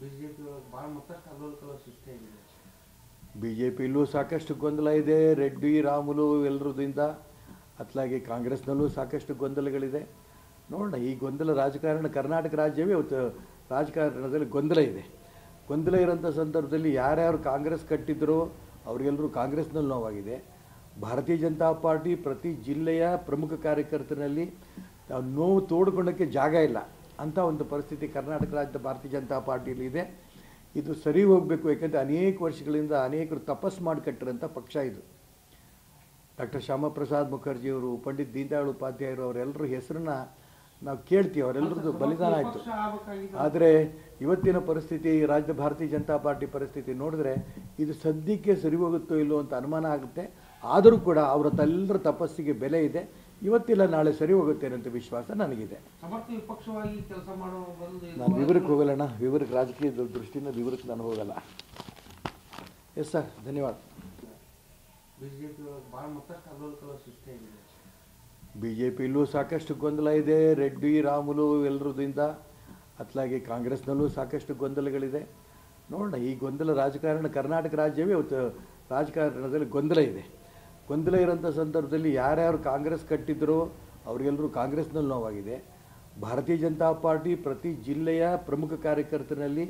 BJP ಒಳಗೆ ಭಾಳ ಮತಕ್ಕೆ ಅಲ್ಲೋಲ ಸೃಷ್ಟಿ ಆಗಿದೆ. BJPಯಲ್ಲೂ ಸಾಕಷ್ಟು ಗೊಂದಲ ಇದೆ. ರೆಡ್ಡಿ ರಾಮುಲು ಎಲ್ಲರದಿಂದ ಅತ್ಲಾಗಿ ಕಾಂಗ್ರೆಸ್ನಲ್ಲೂ ಸಾಕಷ್ಟು ಗೊಂದಲಗಳಿದೆ. ನೋಡೋಣ, ಈ ಗೊಂದಲ ರಾಜಕಾರಣ, ಕರ್ನಾಟಕ ರಾಜ್ಯವೇ ಇವತ್ತು ರಾಜಕಾರಣದಲ್ಲಿ ಗೊಂದಲ ಇದೆ. ಗೊಂದಲ ಇರೋಂಥ ಸಂದರ್ಭದಲ್ಲಿ ಯಾರ್ಯಾರು ಕಾಂಗ್ರೆಸ್ ಕಟ್ಟಿದ್ರೋ ಅವರಿಗೆಲ್ಲರೂ ಕಾಂಗ್ರೆಸ್ನಲ್ಲಿ ನೋವಾಗಿದೆ. ಭಾರತೀಯ ಜನತಾ ಪಾರ್ಟಿ ಪ್ರತಿ ಜಿಲ್ಲೆಯ ಪ್ರಮುಖ ಕಾರ್ಯಕರ್ತರಲ್ಲಿ ನೋವು ತೋಡ್ಕೊಳ್ಳೋಕ್ಕೆ ಜಾಗ ಇಲ್ಲ ಅಂಥ ಒಂದು ಪರಿಸ್ಥಿತಿ ಕರ್ನಾಟಕ ರಾಜ್ಯದ ಭಾರತೀಯ ಜನತಾ ಪಾರ್ಟಿಯಲ್ಲಿ ಇದೆ. ಇದು ಸರಿ ಹೋಗಬೇಕು. ಯಾಕೆಂದರೆ ಅನೇಕ ವರ್ಷಗಳಿಂದ ಅನೇಕರು ತಪಸ್ಸು ಮಾಡಿ ಕಟ್ಟಿರೋಂಥ ಪಕ್ಷ ಇದು. ಡಾಕ್ಟರ್ ಶ್ಯಾಮಪ್ರಸಾದ್ ಮುಖರ್ಜಿಯವರು, ಪಂಡಿತ್ ದೀನದಯಾಳ್ ಉಪಾಧ್ಯಾಯರು ಅವರೆಲ್ಲರ ಹೆಸರನ್ನ ನಾವು ಕೇಳ್ತೀವಿ. ಅವರೆಲ್ಲರದ್ದು ಬಲಿದಾನ ಆಯಿತು. ಆದರೆ ಇವತ್ತಿನ ಪರಿಸ್ಥಿತಿ, ರಾಜ್ಯದ ಭಾರತೀಯ ಜನತಾ ಪಾರ್ಟಿ ಪರಿಸ್ಥಿತಿ ನೋಡಿದ್ರೆ ಇದು ಸದ್ಯಕ್ಕೆ ಸರಿ ಹೋಗುತ್ತೋ ಇಲ್ಲೋ ಅಂತ ಅನುಮಾನ ಆಗುತ್ತೆ. ಆದರೂ ಕೂಡ ಅವರ ಎಲ್ಲರ ತಪಸ್ಸಿಗೆ ಬೆಲೆ ಇದೆ. ಇವತ್ತಿಲ್ಲ ನಾಳೆ ಸರಿ ಹೋಗುತ್ತೆ ಅಂತ ವಿಶ್ವಾಸ ನನಗಿದೆ. ವಿಪಕ್ಷವಾಗಿ ಕೆಲಸ ಮಾಡೋ ನಾನು ವಿವರಕ್ಕೆ ಹೋಗಲ್ಲಣ್ಣ. ವಿವರಕ್ಕೆ, ರಾಜಕೀಯದ ದೃಷ್ಟಿಯಿಂದ ವಿವರಕ್ಕೆ ನಾನು ಹೋಗಲ್ಲ. ಎಸ್ ಸರ್, ಧನ್ಯವಾದ. ಬಿಜೆಪಿ ಒಳಗೆ ಭಾಳ ಮತಕ್ಕೆ ಅಲ್ಲೋಲ ಸೃಷ್ಟಿ ಆಗಿದೆ. BJPಯಲ್ಲೂ ಸಾಕಷ್ಟು ಗೊಂದಲ ಇದೆ. ರೆಡ್ಡಿ ರಾಮುಲು ಎಲ್ಲರದಿಂದ ಅತ್ಲಾಗಿ ಕಾಂಗ್ರೆಸ್ನಲ್ಲೂ ಸಾಕಷ್ಟು ಗೊಂದಲಗಳಿದೆ. ನೋಡೋಣ, ಈ ಗೊಂದಲ ರಾಜಕಾರಣ, ಕರ್ನಾಟಕ ರಾಜ್ಯವೇ ಇವತ್ತು ರಾಜಕಾರಣದಲ್ಲಿ ಗೊಂದಲ ಇದೆ. ಗೊಂದಲ ಇರೋಂಥ ಸಂದರ್ಭದಲ್ಲಿ ಯಾರ್ಯಾರು ಕಾಂಗ್ರೆಸ್ ಕಟ್ಟಿದ್ರೋ ಅವರಿಗೆಲ್ಲರೂ ಕಾಂಗ್ರೆಸ್ನಲ್ಲಿ ನೋವಾಗಿದೆ. ಭಾರತೀಯ ಜನತಾ ಪಾರ್ಟಿ ಪ್ರತಿ ಜಿಲ್ಲೆಯ ಪ್ರಮುಖ ಕಾರ್ಯಕರ್ತರಲ್ಲಿ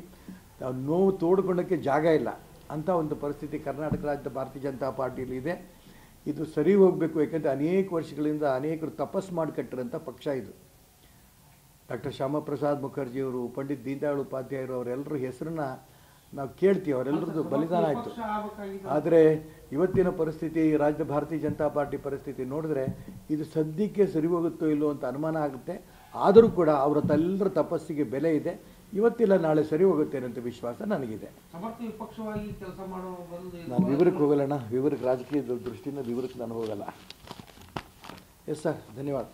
ನೋವು ತೋಡ್ಕೊಳ್ಳೋಕ್ಕೆ ಜಾಗ ಇಲ್ಲ ಅಂಥ ಒಂದು ಪರಿಸ್ಥಿತಿ ಕರ್ನಾಟಕ ರಾಜ್ಯದ ಭಾರತೀಯ ಜನತಾ ಪಾರ್ಟಿಯಲ್ಲಿ ಇದೆ. ಇದು ಸರಿ ಹೋಗಬೇಕು. ಯಾಕೆಂದರೆ ಅನೇಕ ವರ್ಷಗಳಿಂದ ಅನೇಕರು ತಪಸ್ಸು ಮಾಡಿ ಕಟ್ಟಿರೋಂಥ ಪಕ್ಷ ಇದು. ಡಾಕ್ಟರ್ ಶ್ಯಾಮಪ್ರಸಾದ್ ಮುಖರ್ಜಿಯವರು, ಪಂಡಿತ್ ದೀನದಯಾಳ್ ಉಪಾಧ್ಯಾಯರು ಅವರೆಲ್ಲರ ಹೆಸರನ್ನ ನಾವು ಕೇಳ್ತೀವಿ. ಅವರೆಲ್ಲರದ್ದು ಬಲಿದಾನ ಆಯಿತು. ಆದರೆ ಇವತ್ತಿನ ಪರಿಸ್ಥಿತಿ, ರಾಜ್ಯದ ಭಾರತೀಯ ಜನತಾ ಪಾರ್ಟಿ ಪರಿಸ್ಥಿತಿ ನೋಡಿದ್ರೆ ಇದು ಸದ್ಯಕ್ಕೆ ಸರಿ ಹೋಗುತ್ತೋ ಇಲ್ಲೋ ಅಂತ ಅನುಮಾನ ಆಗುತ್ತೆ. ಆದರೂ ಕೂಡ ಅವರ ಎಲ್ಲರ ತಪಸ್ಸಿಗೆ ಬೆಲೆ ಇದೆ. ಇವತ್ತಿಲ್ಲ ನಾಳೆ ಸರಿ ಹೋಗುತ್ತೆ ಅಂತ ವಿಶ್ವಾಸ ನನಗಿದೆ. ವಿಪಕ್ಷವಾಗಿ ಕೆಲಸ ಮಾಡೋ ನಾನು ವಿವರಕ್ಕೆ ಹೋಗಲ್ಲಣ್ಣ. ವಿವರಕ್ಕೆ, ರಾಜಕೀಯದ ದೃಷ್ಟಿಯಿಂದ ವಿವರಕ್ಕೆ ನಾನು ಹೋಗಲ್ಲ. ಎಸ್ ಸರ್, ಧನ್ಯವಾದ.